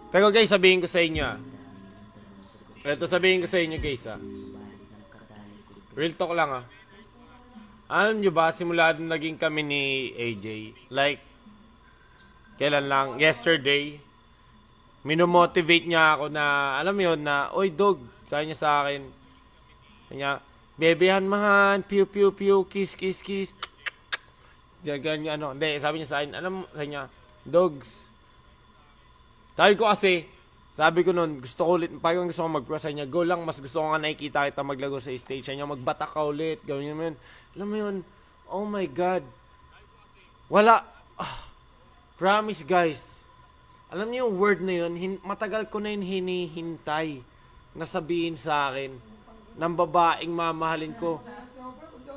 Pero guys, sabihin ko sa inyo Ito sabihin ko sa inyo guys Real talk lang Alam nyo ba, simula nung naging kami ni AJ, like, kailan lang, yesterday, minomotivate niya ako na, alam mo yun, na, oy dog, sabi niya sa akin, kanya, bebehan mahan, piu piu piu, kiss kiss kiss, ganyan, hindi, sabi niya sa akin, alam mo, sabi niya, dogs, sabi ko nun, gusto ko ulit, parang gusto ko mag-pro sa niya, go lang, mas gusto ko nga nakikita kita maglago sa stage, sa niya, magbatak ka ulit, gawin mo yun, alam mo yun, oh my God, wala, promise guys, alam niyo yung word na yun, matagal ko na yun hinihintay, na sabihin sa akin, ng babaeng mamahalin ko.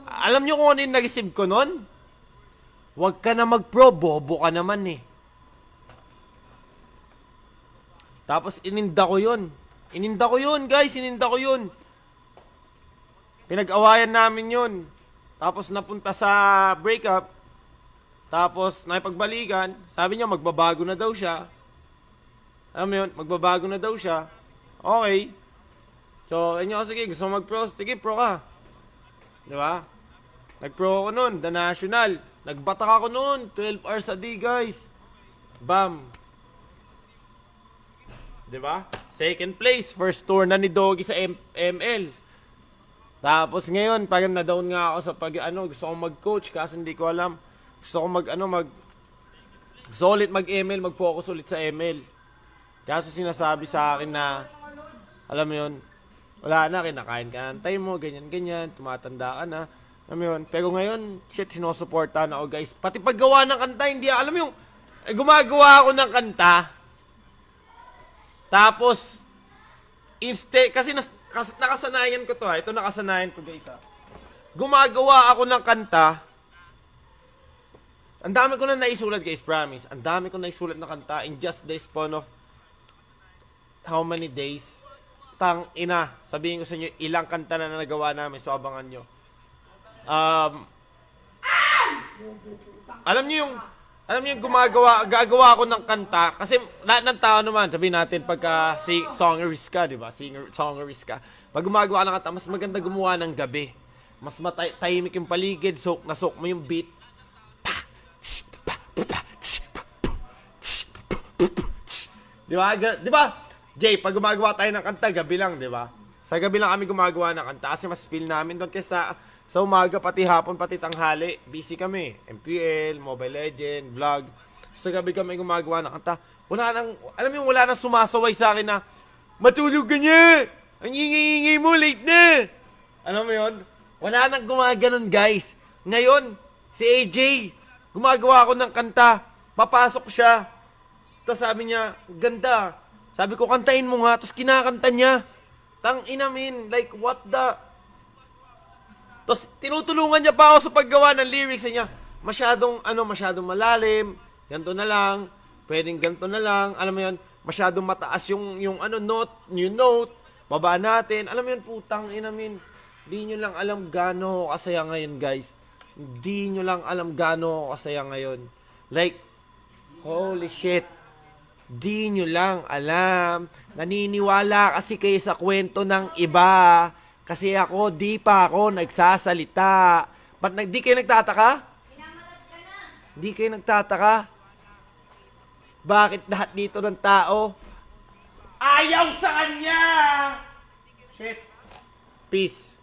Alam niyo kung ano yung nag-receive ko nun? Huwag ka na mag-pro, bobo ka naman eh. Tapos ininda ko yun. Guys, ininda ko yun. Pinag-awayan namin yun. Tapos napunta sa breakup. Tapos nakipagbalikan. Sabi niya magbabago na daw siya. Alam mo yun, magbabago na daw siya. Okay. So, sige, gusto mo mag-pro? Sige, pro ka. Diba? Nag-pro ako nun, The National. Nagbatak ako nun, 12 hours a day, guys. Bam. Diba? Second place, first tour na ni Doggy sa ML. Tapos ngayon, parang na-down nga ako sa gusto kong mag-coach kasi hindi ko alam. Gusto kong gusto ulit mag-ML, mag-focus ulit sa ML. Kaso sinasabi sa akin na, alam mo yun, wala na, kinakain ka ng time mo, ganyan-ganyan, tumatanda ka na. Alam mo yun, pero ngayon, sinusuporta na ako guys. Pati paggawa ng kanta, hindi, alam mo yung, gumagawa ako ng kanta. Tapos, instead, kasi nakasanayan ko to ito nakasanayan ko guys Gumagawa ako ng kanta. Ang dami ko na naisulat guys, promise. Ang dami ko na naisulat na kanta in just the span of how many days. Tang ina, sabihin ko sa inyo, ilang kanta na nagawa namin, so abangan nyo. Alam niyo yung gagawa ako ng kanta kasi lahat ng tao naman, sabihin natin pagka songerist ka, di ba? Songerist ka. Pag gumagawa ng kanta, mas maganda gumawa ng gabi. Mas tahimik yung paligid, soak mo yung beat. Di ba? Di ba? Jay, pag gumagawa tayo ng kanta, gabi lang, di ba? Sa gabi lang kami gumagawa ng kanta kasi mas feel namin doon kaysa sa umaga, pati hapon, pati tanghali, busy kami. MPL, Mobile Legend, vlog. Sa gabi kami gumagawa ng kanta. Wala nang sumasaway sa akin na, matulog ka niya! Ang ingay-ingay mo, late na! Alam mo yun? Wala nang gumaganon, guys. Ngayon, si AJ, gumagawa ako ng kanta. Papasok siya. Tapos sabi niya, ganda. Sabi ko, kantahin mo nga. Tapos kinakanta niya. Tang inamin, like what the... Tapos tinutulungan niya pa ako sa paggawa ng lyrics niya. Masyadong malalim. Ganto na lang. Pwedeng ganto na lang. Alam mo 'yun, masyadong mataas yung note. Baba natin. Alam mo 'yun, putang ina min. Di nyo lang alam gaano ako kasaya ngayon, guys. Di nyo lang alam gaano ako kasaya ngayon. Like, holy shit. Di nyo lang alam. Naniniwala kasi kayo sa kwento ng iba. Kasi ako, di pa ako nagsasalita. Ba't di kayo nagtataka? Pinamalat ka na. Di kayo nagtataka? Bakit lahat dito ng tao ayaw sa kanya? Shit. Peace.